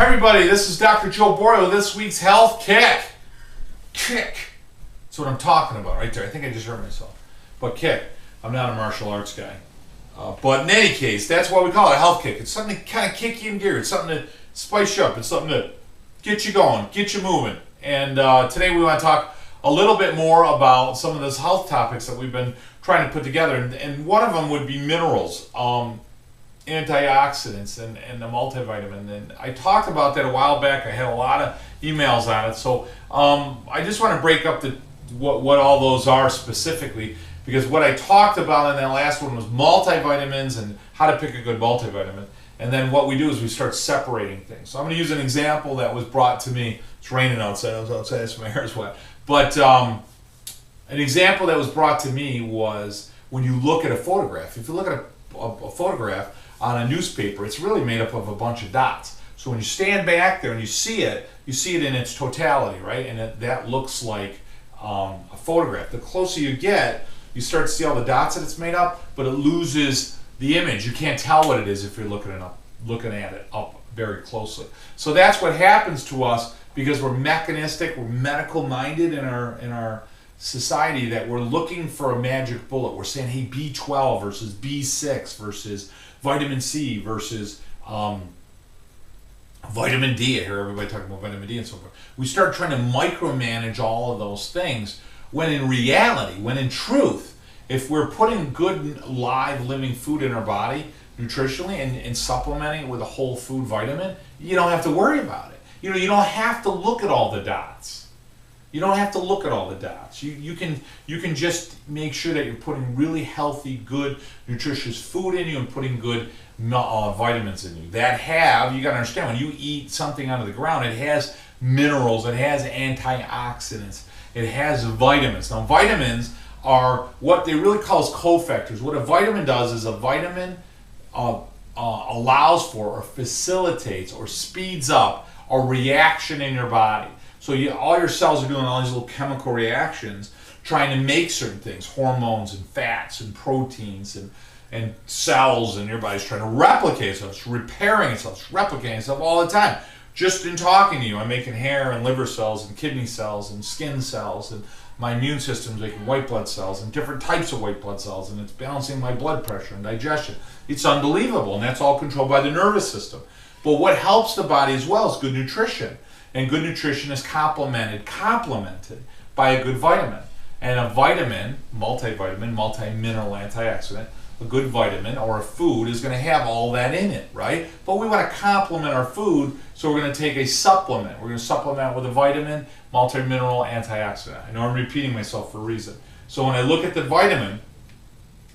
Hi everybody, this is Dr. Joe Borio, this week's Health Kick. Kick. That's what I'm talking about right there. I think I just heard myself. But kick. I'm not a martial arts guy. But in any case, that's why we call it a health kick. It's something to kind of kick you in gear. It's something to spice you up. It's something to get you going, get you moving. And today we want to talk a little bit more about some of those health topics that we've been trying to put together. And one of them would be minerals. Antioxidants and the multivitamin, and I talked about that a while back. I had a lot of emails on it, so I just want to break up what all those are specifically, because what I talked about in that last one was multivitamins and how to pick a good multivitamin, and then what we do is we start separating things. So I'm going to use an example that was brought to me. It's raining outside. I was outside, so my hair is wet. But an example that was brought to me was when you look at a photograph. If you look at a photograph on a newspaper, it's really made up of a bunch of dots. So when you stand back there and you see it in its totality, right? And that looks like a photograph. The closer you get, you start to see all the dots that it's made up, but it loses the image. You can't tell what it is if you're looking at it up very closely. So that's what happens to us because we're mechanistic, we're medical minded in our society, that we're looking for a magic bullet. We're saying, hey, B12 versus B6 versus vitamin C versus vitamin D. I hear everybody talking about vitamin D and so forth. We start trying to micromanage all of those things when in reality, when in truth, if we're putting good live living food in our body nutritionally and supplementing it with a whole food vitamin, you don't have to worry about it. You don't have to look at all the dots. You don't have to look at all the dots. You can just make sure that you're putting really healthy, good, nutritious food in you and putting good vitamins in you. You got to understand, when you eat something out of the ground, it has minerals, it has antioxidants, it has vitamins. Now, vitamins are what they really call as cofactors. What a vitamin does is a vitamin allows for or facilitates or speeds up a reaction in your body. So all your cells are doing all these little chemical reactions trying to make certain things, hormones and fats and proteins and cells, and your body's trying to replicate itself, it's repairing itself, it's replicating itself all the time. Just in talking to you, I'm making hair and liver cells and kidney cells and skin cells, and my immune system's making white blood cells and different types of white blood cells, and it's balancing my blood pressure and digestion. It's unbelievable, and that's all controlled by the nervous system. But what helps the body as well is good nutrition. And good nutrition is complemented by a good vitamin. And a vitamin, multivitamin, multi-mineral antioxidant, a good vitamin or a food is going to have all that in it, right? But we want to complement our food, so we're going to take a supplement. We're going to supplement with a vitamin, multi-mineral antioxidant. I know I'm repeating myself for a reason. So when I look at the vitamin,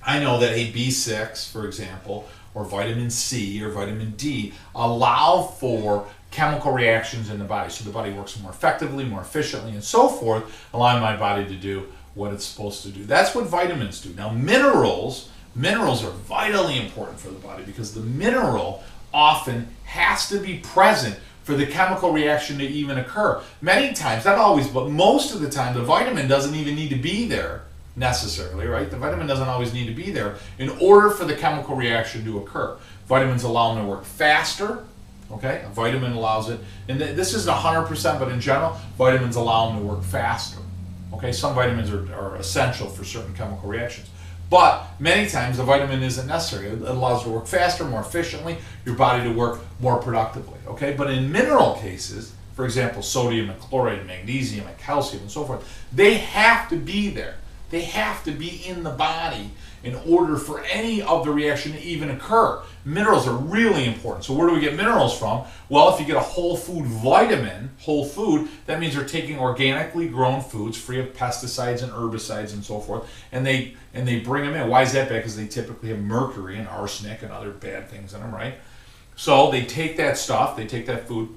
I know that a B6, for example, or vitamin C or vitamin D allow for chemical reactions in the body, so the body works more effectively, more efficiently, and so forth, allowing my body to do what it's supposed to do. That's what vitamins do. Now, minerals are vitally important for the body, because the mineral often has to be present for the chemical reaction to even occur. Many times, not always, but most of the time, the vitamin doesn't even need to be there necessarily, right? The vitamin doesn't always need to be there in order for the chemical reaction to occur. Vitamins allow them to work faster. Okay, a vitamin allows it, and this isn't 100%, but in general, vitamins allow them to work faster. Okay, some vitamins are essential for certain chemical reactions, but many times the vitamin isn't necessary. It allows it to work faster, more efficiently, your body to work more productively. Okay, but in mineral cases, for example, sodium and chloride, magnesium and calcium and so forth, they have to be there. They have to be in the body in order for any of the reaction to even occur. Minerals are really important. So where do we get minerals from? Well, if you get a whole food vitamin, whole food, that means they're taking organically grown foods free of pesticides and herbicides and so forth, and they bring them in. Why is that bad? Because they typically have mercury and arsenic and other bad things in them, right? So they take that stuff, they take that food,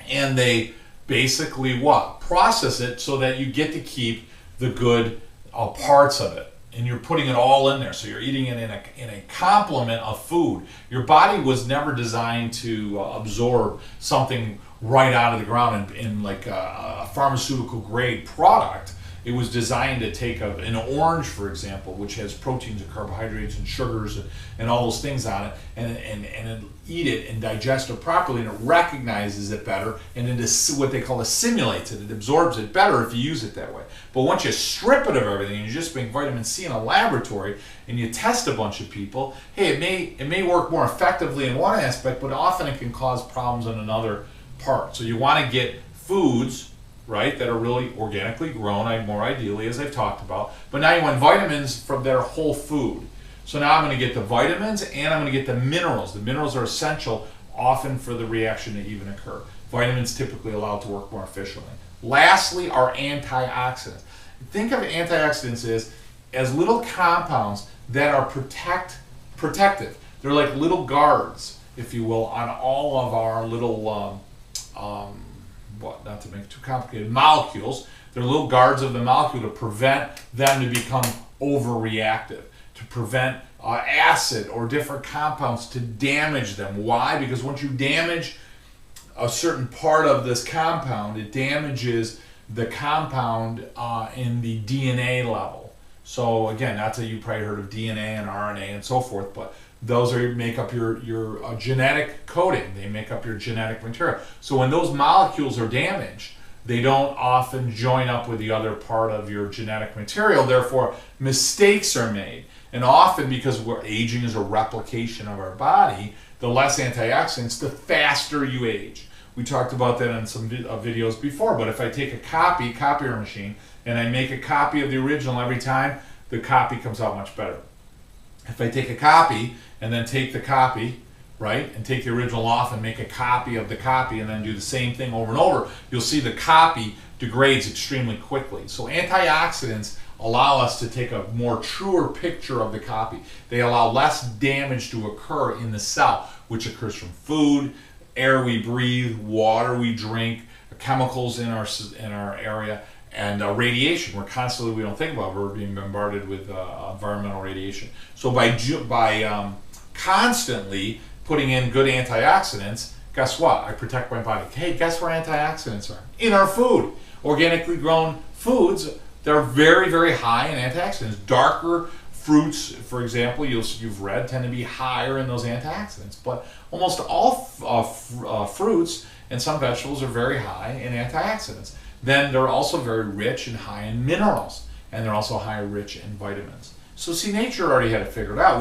and they basically what? Process it so that you get to keep the good parts of it. And you're putting it all in there, so you're eating it in a complement of food. Your body was never designed to absorb something right out of the ground in like a pharmaceutical grade product. It was designed to take an orange, for example, which has proteins and carbohydrates and sugars and all those things on it, and eat it and digest it properly, and it recognizes it better, and it is what they call assimilates it. It absorbs it better if you use it that way. But once you strip it of everything and you just make vitamin C in a laboratory and you test a bunch of people, hey, it may work more effectively in one aspect, but often it can cause problems in another part. So you want to get foods, right, that are really organically grown, more ideally, as I've talked about. But now you want vitamins from their whole food. So now I'm going to get the vitamins and I'm going to get the minerals. The minerals are essential often for the reaction to even occur. Vitamins typically allow it to work more efficiently. Lastly, are antioxidants. Think of antioxidants as little compounds that are protective. They're like little guards, if you will, on all of our little, not to make it too complicated, molecules. They're little guards of the molecule to prevent them to become overreactive, to prevent acid or different compounds to damage them. Why? Because once you damage a certain part of this compound, it damages the compound in the DNA level. So again, that's how you probably heard of DNA and RNA and so forth, but those make up your genetic coding. They make up your genetic material. So when those molecules are damaged, they don't often join up with the other part of your genetic material. Therefore, mistakes are made. And often, because aging is a replication of our body, the less antioxidants, the faster you age. We talked about that in some videos before, but if I take a copier machine, and I make a copy of the original every time, the copy comes out much better. If I take a copy and then take the copy, right, and take the original off and make a copy of the copy and then do the same thing over and over, you'll see the copy degrades extremely quickly. So antioxidants allow us to take a more truer picture of the copy. They allow less damage to occur in the cell, which occurs from food, air we breathe, water we drink, chemicals in our area, and radiation. We don't think about it, we're being bombarded with environmental radiation. So by constantly putting in good antioxidants, guess what? I protect my body. Hey, guess where antioxidants are? In our food. Organically grown foods, they're very, very high in antioxidants. Darker fruits, for example, you've read, tend to be higher in those antioxidants. But almost all fruits and some vegetables are very high in antioxidants. Then they're also very rich and high in minerals, and they're also rich in vitamins. So see, nature already had it figured out.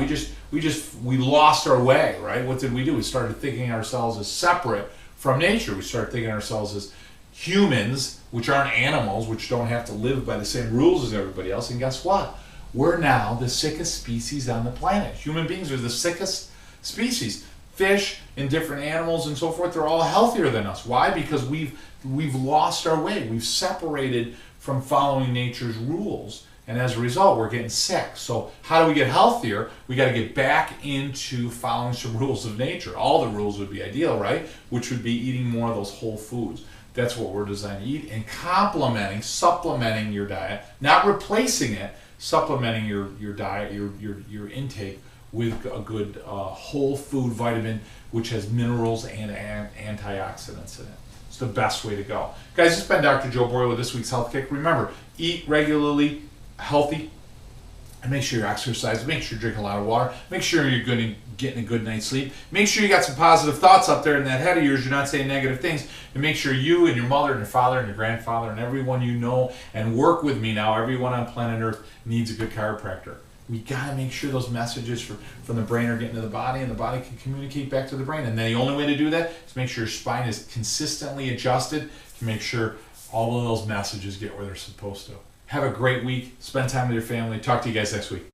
We lost our way, right? What did we do? We started thinking ourselves as separate from nature. We started thinking ourselves as humans, which aren't animals, which don't have to live by the same rules as everybody else. And guess what? We're now the sickest species on the planet. Human beings are the sickest species. Fish and different animals and so forth, they're all healthier than us. Why? Because we've lost our way. We've separated from following nature's rules. And as a result, we're getting sick. So how do we get healthier? We got to get back into following some rules of nature. All the rules would be ideal, right? Which would be eating more of those whole foods. That's what we're designed to eat. And supplementing your diet, not replacing it, supplementing your diet, your intake with a good whole food vitamin, which has minerals and antioxidants in it. It's the best way to go. Guys, it's been Dr. Joe Borio with this week's Health Kick. Remember, eat regularly, healthy, and make sure you're exercising. Make sure you're drinking a lot of water. Make sure you're getting a good night's sleep. Make sure you got some positive thoughts up there in that head of yours. You're not saying negative things. And make sure you and your mother and your father and your grandfather and everyone you know and work with me now, everyone on planet Earth needs a good chiropractor. We got to make sure those messages from the brain are getting to the body, and the body can communicate back to the brain. And the only way to do that is make sure your spine is consistently adjusted to make sure all of those messages get where they're supposed to. Have a great week. Spend time with your family. Talk to you guys next week.